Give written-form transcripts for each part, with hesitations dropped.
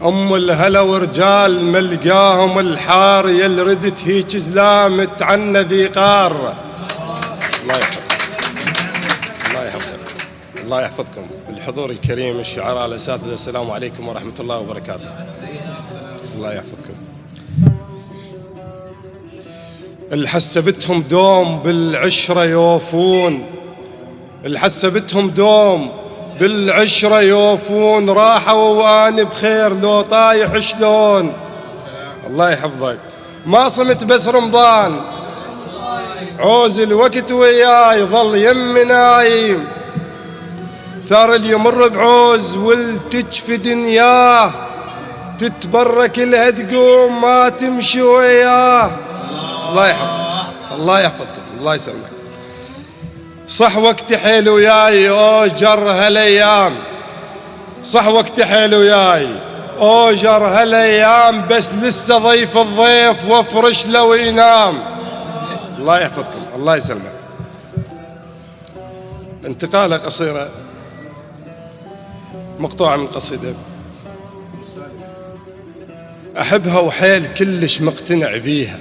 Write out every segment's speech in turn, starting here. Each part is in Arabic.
أم الهلا ورجال ملقاهم الحار، يل ردت هيج زلامت عنا ذي قار. الله يحفظكم، الله يحفظكم، الله يحفظكم. الحضور الكريم، الشعراء، الأساتذة، السلام عليكم ورحمة الله وبركاته. الله يحفظكم. الحسبتهم دوم بالعشرة يوفون، الحسبتهم دوم بالعشرة يوفون، راحوا وأنا بخير لو طايح شلون. الله يحفظك. ما صمت بس رمضان، عوز الوقت وياي ظل يمي نايم، ثار اللي يمر بعوز والتج دنياه، تتبرك لها تقوم ما تمشي وياه. الله يحفظك، الله يحفظكم، الله يسلمك. صح وقت حيل وياي أوجر هالأيام، صح وقت حيل وياي أوجر هالأيام، بس لسه ضيف الضيف وافرش له وينام. الله يحفظكم، الله يسلمك. انتقالة قصيرة مقطوعة من قصيدة أحبها وحيل كلش مقتنع بيها،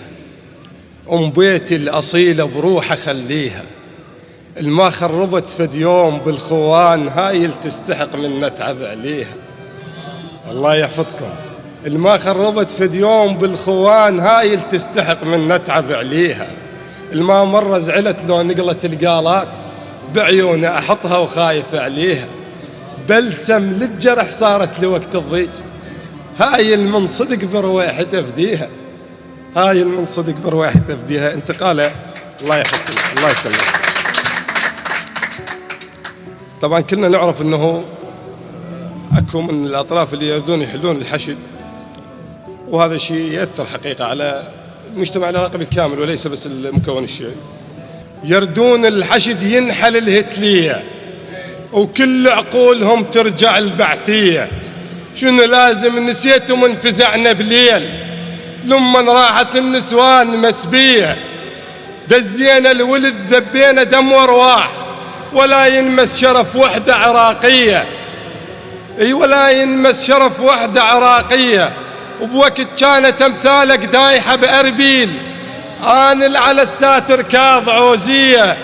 أم بيتي الأصيلة بروحها خليها، الما خربت فد يوم بالخوان هاي تستحق من نتعب عليها. الله يحفظكم. الما خربت فد يوم بالخوان هاي تستحق من نتعب عليها، الما مرة زعلت لو نقلت القالات بعيوني أحطها وخايف عليها، بلسم للجرح صارت لوقت الضيج، هاي من صدق برواحي تفديها، هاي من صدق برواحي تفديها. انتقاله الله يحفظكم، الله يسلمك. طبعا كلنا نعرف انه اكو من الاطراف اللي يريدون يحلون الحشد، وهذا الشيء يأثر حقيقة على المجتمع العراقي بالكامل وليس بس المكون الشيعي. يردون الحشد ينحل الهتلية وكل عقولهم ترجع البعثية، شنو لازم نسيتم انفزعنا بليل لما راحت النسوان مسبية، دزينا الولد ذبينا دم وارواح ولا ينمس شرف وحدة عراقية، اي ولا ينمس شرف وحدة عراقية، وبوقت كانت امثالك دايحة بأربيل انا على الساتر كاظ عوزية.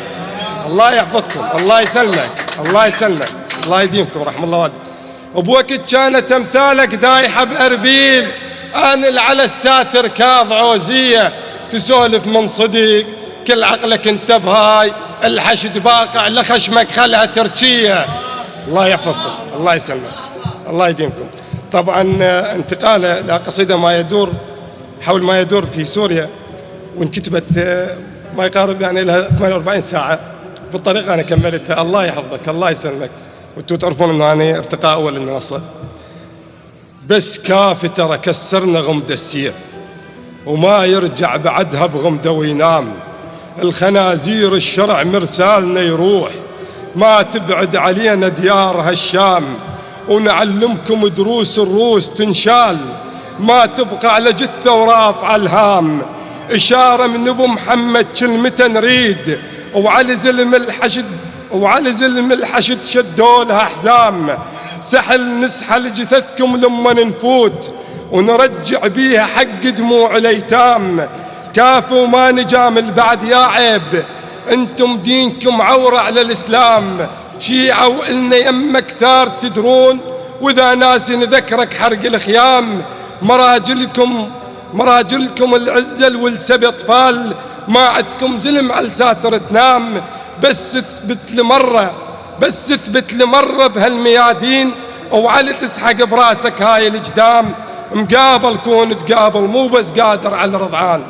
الله يحفظكم، الله يسلمك، الله يسلمك، الله يديمكم رحم الله والديك. وبوقت كانت امثالك دايحة بأربيل انا على الساتر كاظ عوزية، تسولف من صديق كل عقلك انت بهاي، الحشد باقع لخشمك خلها تركية. الله يحفظكم، الله يسلمك، الله يديمكم. طبعا انتقاله لقصيدة ما يدور حول ما يدور في سوريا، وانكتبت ما يقارب يعني لها 48 ساعة بالطريقة أنا كملتها. الله يحفظك، الله يسلمك. وانتم تعرفون انه أنا ارتقاء أول المنصة، بس كافي ترى كسرنا غمد السيف وما يرجع بعدها بغمده وينام، الخنازير الشرع مرسالنا يروح ما تبعد علينا ديار هالشام، ونعلمكم دروس الروس تنشال ما تبقى على جثة ورافع الهام، إشارة من أبو محمد كلمته نريد، وعلى زلم الحشد شدوا لها حزام، سحل نسحل جثثكم لما نفوت ونرجع بيها حق دموع الأيتام، كافوا ما نجامل بعد يا عيب، انتم دينكم عورة على الإسلام، شيعة وإلنا يمك ثار تدرون، وإذا ناس نذكرك حرق الخيام، مراجلكم العزل والسبي أطفال، ما عدكم زلم على الساتر تنام، بس اثبت لمرة بهالميادين، وعلى تسحق براسك هاي الجدام، مقابل كون تقابل مو بس قادر على الرضعان.